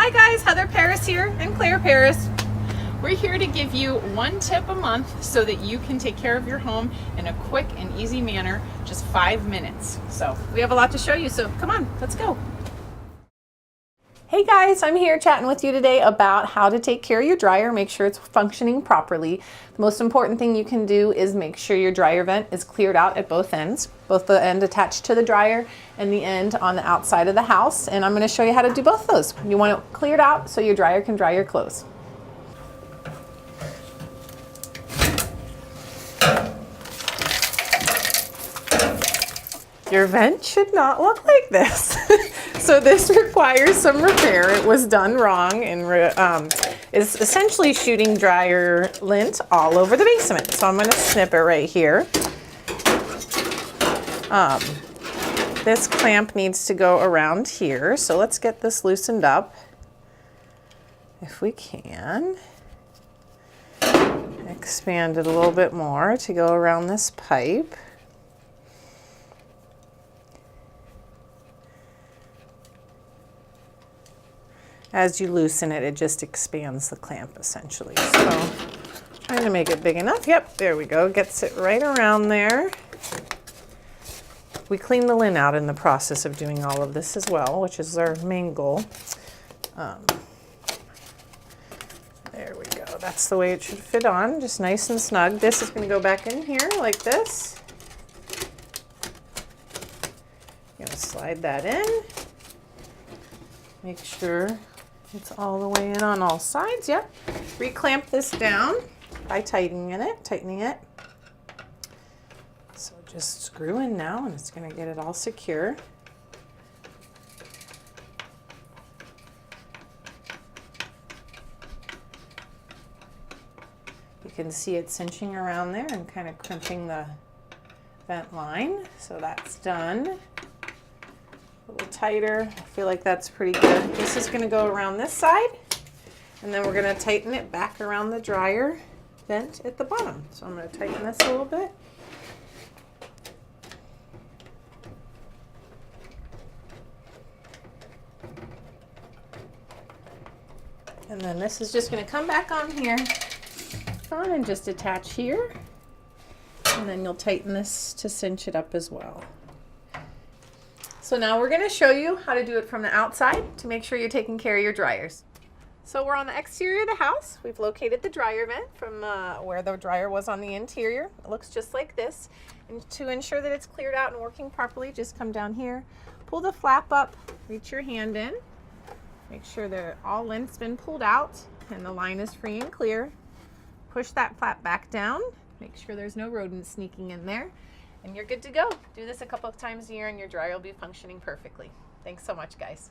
Hi guys, Heather Paris here and Claire Paris. We're here to give you one tip a month so that you can take care of your home in a quick and easy manner, just 5 minutes. So we have a lot to show you, so come on, let's go. Hey guys, I'm here chatting with you today about how to take care of your dryer, make sure it's functioning properly. The most important thing you can do is make sure your dryer vent is cleared out at both ends, both the end attached to the dryer and the end on the outside of the house. And I'm going to show you how to do both those. You want it cleared out so your dryer can dry your clothes. Your vent should not look like this. So this requires some repair. It was done wrong and is essentially shooting dryer lint all over the basement. So I'm going to snip it right here. This clamp needs to go around here. So let's get this loosened up if we can. Expand it a little bit more to go around this pipe. As you loosen it, it just expands the clamp essentially. So trying to make it big enough. Yep, there we go. Gets it right around there. We clean the lint out in the process of doing all of this as well, which is our main goal. There we go. That's the way it should fit on, just nice and snug. This is going to go back in here like this. I'm going to slide that in. Make sure it's all the way in on all sides. Yep. Reclamp this down by tightening it. So just screw in now and it's going to get it all secure. You can see it cinching around there and kind of crimping the vent line. So that's done. A little tighter. I feel like that's pretty good. This is going to go around this side, and then we're going to tighten it back around the dryer vent at the bottom. So I'm going to tighten this a little bit. And then this is just going to come back on here and just attach here, and then you'll tighten this to cinch it up as well. So now we're going to show you how to do it from the outside to make sure you're taking care of your dryers. So we're on the exterior of the house. We've located the dryer vent from where the dryer was on the interior. It looks just like this. And to ensure that it's cleared out and working properly, just come down here, pull the flap up, reach your hand in, make sure that all lint's been pulled out and the line is free and clear. Push that flap back down, make sure there's no rodents sneaking in there. And you're good to go. Do this a couple of times a year and your dryer will be functioning perfectly. Thanks so much, guys.